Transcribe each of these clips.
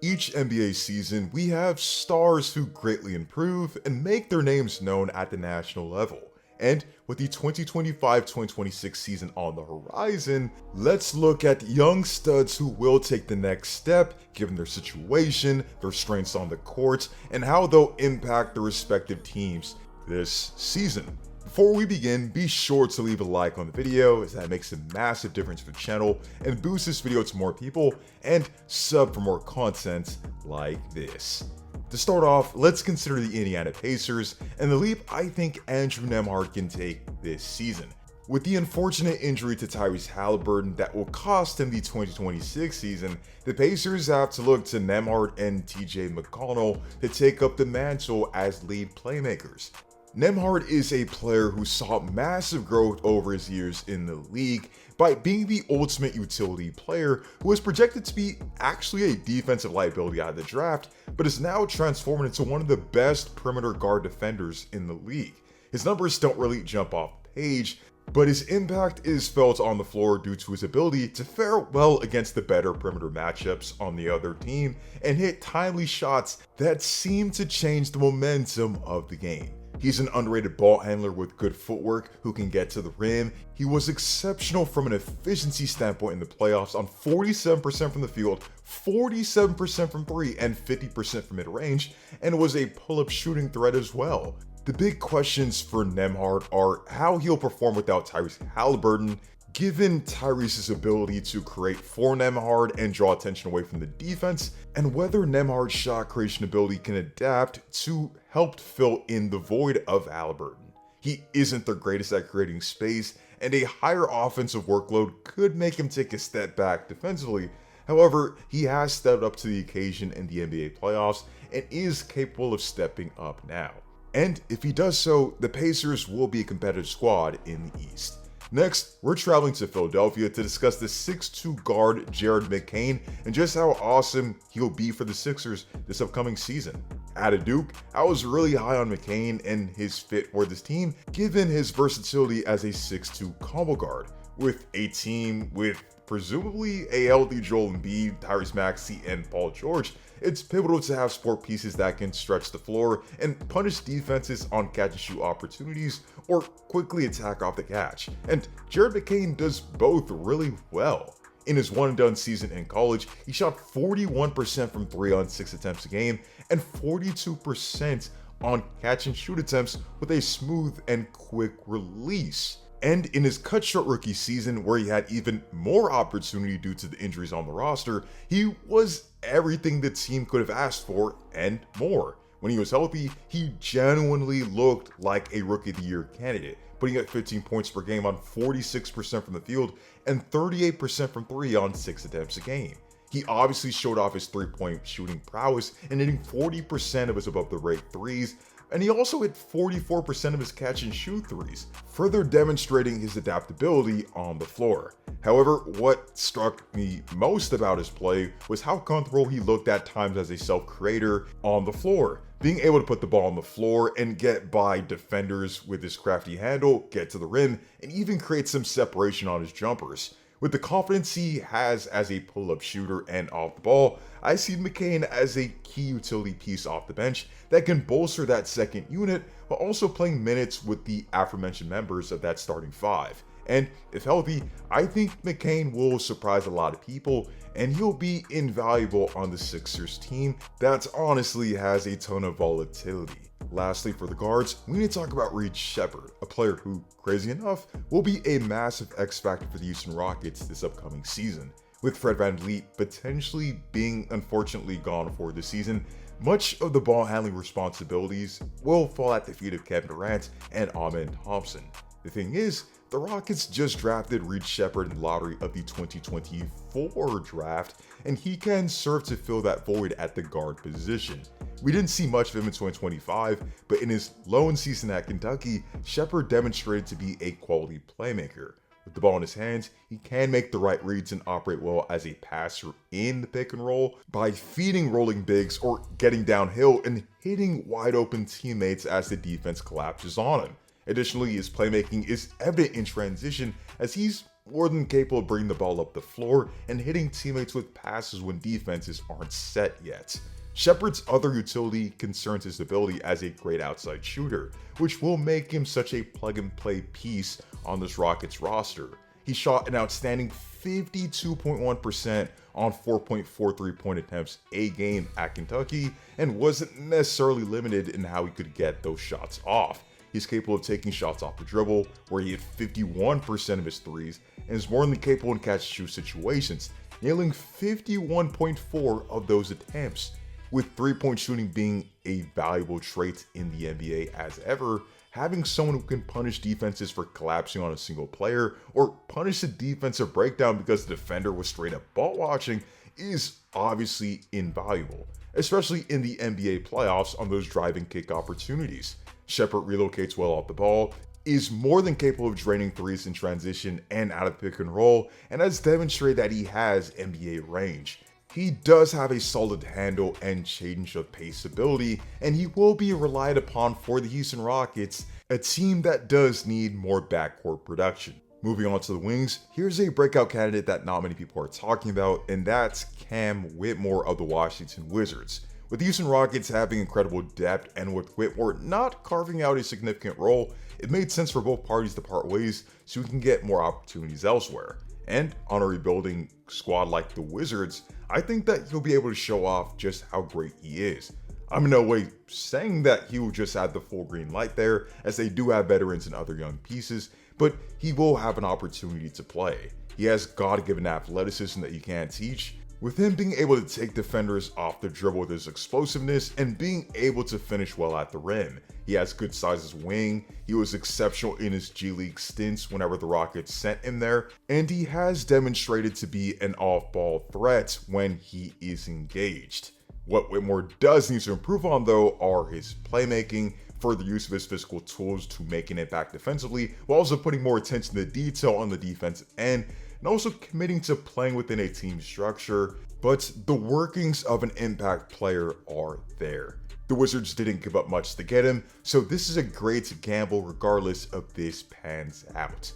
Each NBA season, we have stars who greatly improve and make their names known at the national level. And with the 2025-2026 season on the horizon, let's look at young studs who will take the next step given their situation, their strengths on the court, and how they'll impact their respective teams this season. Before we begin, be sure to leave a like on the video as that makes a massive difference for the channel and boosts this video to more people, and sub for more content like this. To start off, let's consider the Indiana Pacers and the leap I think Andrew Nemhard can take this season. With the unfortunate injury to Tyrese Halliburton that will cost him the 2026 season, the Pacers have to look to Nemhard and TJ McConnell to take up the mantle as lead playmakers. Nemhard is a player who saw massive growth over his years in the league by being the ultimate utility player who was projected to be actually a defensive liability out of the draft, but is now transforming into one of the best perimeter guard defenders in the league. His numbers don't really jump off the page, but his impact is felt on the floor due to his ability to fare well against the better perimeter matchups on the other team and hit timely shots that seem to change the momentum of the game. He's an underrated ball handler with good footwork who can get to the rim. He was exceptional from an efficiency standpoint in the playoffs on 47% from the field, 47% from 3, and 50% from mid-range, and was a pull-up shooting threat as well. The big questions for Nemhard are how he'll perform without Tyrese Halliburton, given Tyrese's ability to create for Nemhard and draw attention away from the defense, and whether Nemhard's shot creation ability can adapt to help fill in the void of Halliburton. He isn't the greatest at creating space, and a higher offensive workload could make him take a step back defensively. However, he has stepped up to the occasion in the NBA playoffs and is capable of stepping up now. And if he does so, the Pacers will be a competitive squad in the East. Next, we're traveling to Philadelphia to discuss the 6'2 guard Jared McCain and just how awesome he'll be for the Sixers this upcoming season. At Duke, I was really high on McCain and his fit for this team given his versatility as a 6'2 combo guard. With a team with presumably a healthy Joel Embiid, Tyrese Maxey, and Paul George, it's pivotal to have sport pieces that can stretch the floor and punish defenses on catch-and-shoot opportunities or quickly attack off the catch. And Jared McCain does both really well. In his one-and-done season in college, he shot 41% from 3 on 6 attempts a game and 42% on catch-and-shoot attempts with a smooth and quick release. And in his cut-short rookie season, where he had even more opportunity due to the injuries on the roster, he was everything the team could have asked for and more. When he was healthy, he genuinely looked like a Rookie of the Year candidate, putting up 15 points per game on 46% from the field and 38% from 3 on 6 attempts a game. He obviously showed off his three-point shooting prowess and hitting 40% of his above-the-rate threes, and he also hit 44% of his catch-and-shoot threes, further demonstrating his adaptability on the floor. However, what struck me most about his play was how comfortable he looked at times as a self-creator on the floor, being able to put the ball on the floor and get by defenders with his crafty handle, get to the rim, and even create some separation on his jumpers. With the confidence he has as a pull-up shooter and off the ball, I see McCain as a key utility piece off the bench that can bolster that second unit while also playing minutes with the aforementioned members of that starting five. And if healthy, I think McCain will surprise a lot of people and he'll be invaluable on the Sixers team that honestly has a ton of volatility. Lastly, for the guards, we need to talk about Sheppard, a player who, crazy enough, will be a massive X factor for the Houston Rockets this upcoming season. With Fred VanVleet potentially being unfortunately gone for the season, much of the ball handling responsibilities will fall at the feet of Kevin Durant and Amen Thompson. The thing is, the Rockets just drafted Sheppard in the lottery of the 2024 draft, and he can serve to fill that void at the guard position. We didn't see much of him in 2025, but in his lone season at Kentucky, Sheppard demonstrated to be a quality playmaker. With the ball in his hands, he can make the right reads and operate well as a passer in the pick and roll by feeding rolling bigs or getting downhill and hitting wide open teammates as the defense collapses on him. Additionally, his playmaking is evident in transition as he's more than capable of bringing the ball up the floor and hitting teammates with passes when defenses aren't set yet. Sheppard's other utility concerns his ability as a great outside shooter, which will make him such a plug-and-play piece on this Rockets roster. He shot an outstanding 52.1% on 4.4 3-point attempts a game at Kentucky and wasn't necessarily limited in how he could get those shots off. He's capable of taking shots off the dribble, where he hit 51% of his threes, and is more than capable in catch-and-shoot situations, nailing 51.4 of those attempts. With three-point shooting being a valuable trait in the NBA as ever, having someone who can punish defenses for collapsing on a single player or punish a defensive breakdown because the defender was straight up ball watching is obviously invaluable, especially in the NBA playoffs on those driving kick opportunities. Sheppard relocates well off the ball, is more than capable of draining threes in transition and out of pick and roll, and has demonstrated that he has NBA range. He does have a solid handle and change of pace ability, and he will be relied upon for the Houston Rockets, a team that does need more backcourt production. Moving on to the wings, here's a breakout candidate that not many people are talking about, and that's Cam Whitmore of the Washington Wizards. With the Houston Rockets having incredible depth and with Whitmore not carving out a significant role, it made sense for both parties to part ways so we can get more opportunities elsewhere. And on a rebuilding squad like the Wizards, I think that he'll be able to show off just how great he is. I'm in no way saying that he will just have the full green light there, as they do have veterans and other young pieces, but he will have an opportunity to play. He has God-given athleticism that you can't teach, with him being able to take defenders off the dribble with his explosiveness and being able to finish well at the rim. He has good size as wing, he was exceptional in his G League stints whenever the Rockets sent him there, and he has demonstrated to be an off-ball threat when he is engaged. What Whitmore does need to improve on though are his playmaking, further use of his physical tools to make an impact defensively, while also putting more attention to detail on the defensive end, and also committing to playing within a team structure. But the workings of an impact player are there. The Wizards didn't give up much to get him, so this is a great gamble regardless of this pans out.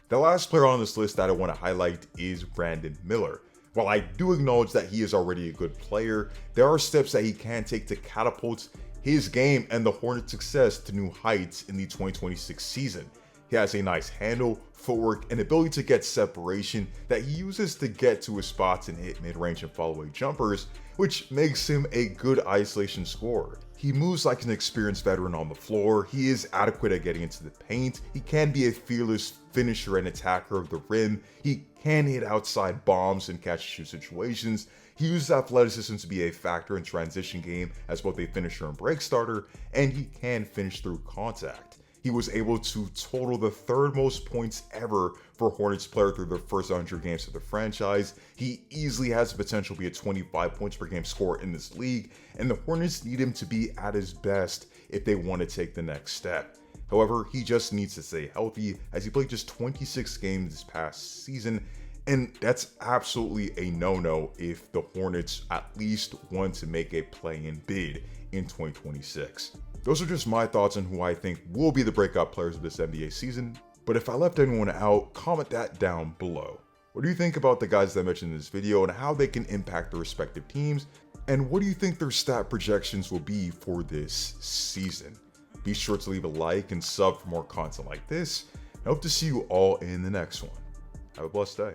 The last player on this list that I want to highlight is Brandon Miller. While I do acknowledge that he is already a good player, there are steps that he can take to catapult his game and the Hornets' success to new heights in the 2026 season. He has a nice handle, footwork, and ability to get separation that he uses to get to his spots and hit mid-range and follow-away jumpers, which makes him a good isolation scorer. He moves like an experienced veteran on the floor, he is adequate at getting into the paint, he can be a fearless finisher and attacker of the rim, he can hit outside bombs and catch-and-shoot situations, he uses athleticism to be a factor in transition game as both a finisher and break starter, and he can finish through contact. He was able to total the third most points ever for Hornets player through their first 100 games of the franchise. He easily has the potential to be a 25 points per game scorer in this league, and the Hornets need him to be at his best if they want to take the next step. However, he just needs to stay healthy, as he played just 26 games this past season, and that's absolutely a no-no if the Hornets at least want to make a play-in bid in 2026. Those are just my thoughts on who I think will be the breakout players of this NBA season, but if I left anyone out, comment that down below. What do you think about the guys that I mentioned in this video and how they can impact their respective teams? And what do you think their stat projections will be for this season? Be sure to leave a like and sub for more content like this. I hope to see you all in the next one. Have a blessed day.